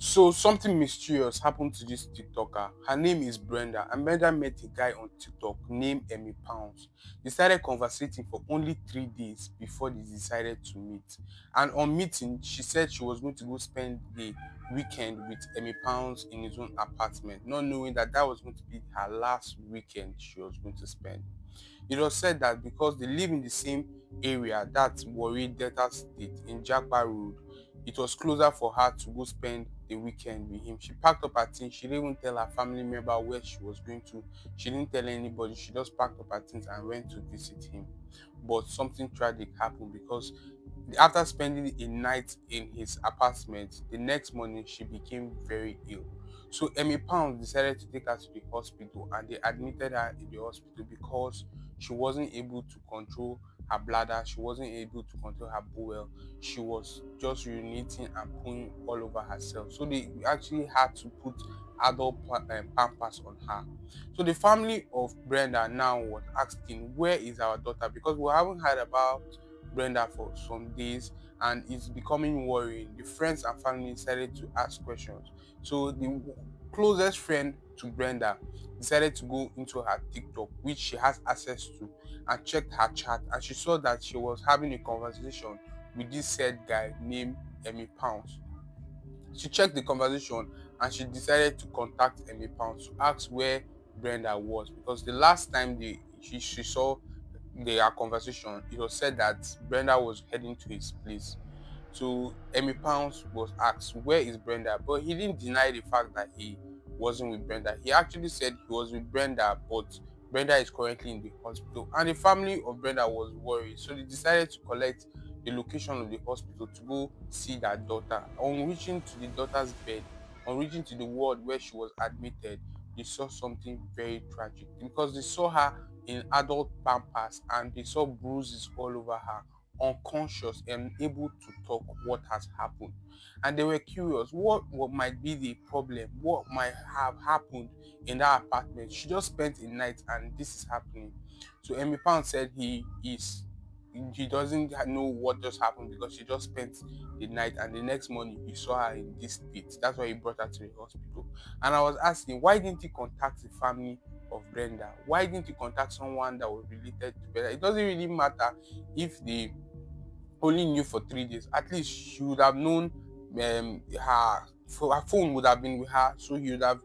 So something mysterious happened to this TikToker. Her name is Brenda, and Brenda met a guy on TikTok named Emmy Pounds. They started conversating for only 3 days before they decided to meet. And on meeting, she said she was going to go spend the weekend with Emmy Pounds in his own apartment, not knowing that that was going to be her last weekend she was going to spend. It was said that because they live in the same area, that's Warri Delta State in Japa Road, it was closer for her to go spend the weekend with him. She packed up her things. She didn't even tell her family member where she was going to. She didn't tell anybody. She just packed up her things and went to visit him. But something tragic happened because after spending a night in his apartment, the next morning she became very ill. So Emmy Pound decided to take her to the hospital and they admitted her in the hospital because she wasn't able to control her bladder, she wasn't able to control her bowel, she was just urinating and pooing all over herself. So they actually had to put pampers on her. So the family of Brenda now was asking, where is our daughter? Because we haven't heard about Brenda for some days and it's becoming worrying. The friends and family decided to ask questions. So the closest friend to Brenda decided to go into her TikTok, which she has access to, and checked her chat. And she saw that she was having a conversation with this said guy named Emmy Pounds. She checked the conversation and she decided to contact Emmy Pounds to ask where Brenda was because the last time she saw their conversation, it was said that Brenda was heading to his place. So Emmy Pounds was asked, where is Brenda? But he didn't deny the fact that he wasn't with Brenda. He actually said he was with Brenda, but Brenda is currently in the hospital. And the family of Brenda was worried. So they decided to collect the location of the hospital to go see their daughter. On reaching to the daughter's bed, on reaching to the ward where she was admitted, they saw something very tragic because they saw her in adult pampers and they saw bruises all over her, unconscious and able to talk what has happened. And they were curious what might be the problem, what might have happened in that apartment. She just spent a night and this is happening. So Emmy Pound said he doesn't know what just happened because she just spent the night and the next morning he saw her in this state. That's why he brought her to the hospital. And I was asking, why didn't he contact the family of Brenda? Why didn't he contact someone that was related to Brenda? It doesn't really matter if they only knew for 3 days. At least she would have known her phone would have been with her, so he would have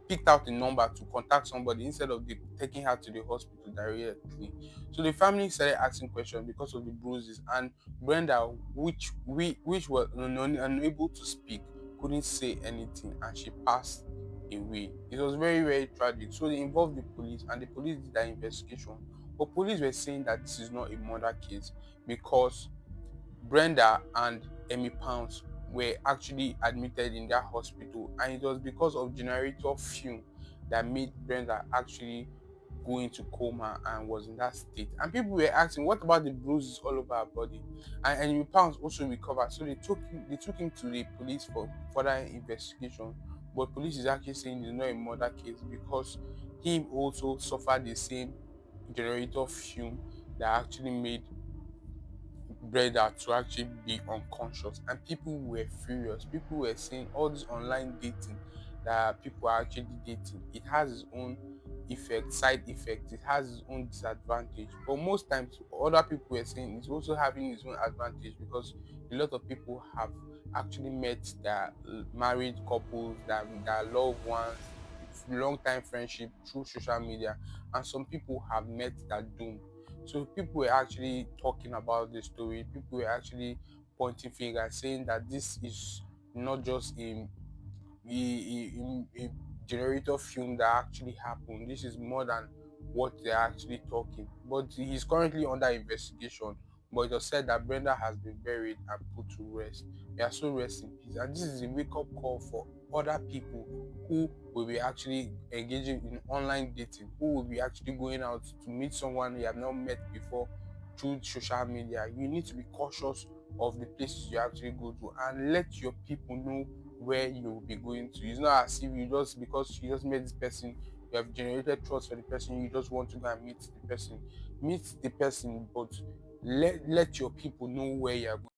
picked out a number to contact somebody instead of taking her to the hospital directly. So the family started asking questions because of the bruises, and Brenda, which was unable to speak, couldn't say anything, and she passed away. It was very very tragic. So they involved the police, and the police did their investigation. But police were saying that this is not a murder case because Brenda and Emmy Pounds were actually admitted in that hospital, and it was because of generator fume that made Brenda actually go into coma and was in that state. And people were asking, what about the bruises all over her body? And Emmy Pounds also recovered, so they took him to the police for further investigation. But police is actually saying it's not a murder case because he also suffered the same generator fume that actually made Brenda to actually be unconscious, and people were furious. People were saying all this online dating that people are actually dating, it has its own side effects, it has its own disadvantage. But most times other people were saying it's also having its own advantage because a lot of people have actually met their married couples, their loved ones, long time friendship through social media, and some people have met their doom. So people were actually talking about the story. People were actually pointing fingers, saying that this is not just a generator film that actually happened. This is more than what they're actually talking. But he's currently under investigation. But it was said that Brenda has been buried and put to rest. We are so rest in peace. And this is a wake up call for other people who will be actually engaging in online dating, who will be actually going out to meet someone you have not met before through social media. You need to be cautious of the places you actually go to and let your people know where you will be going to. It's not as if you just because you just met this person, you have generated trust for the person, you just want to go and meet the person. Meet the person, but let your people know where you are going.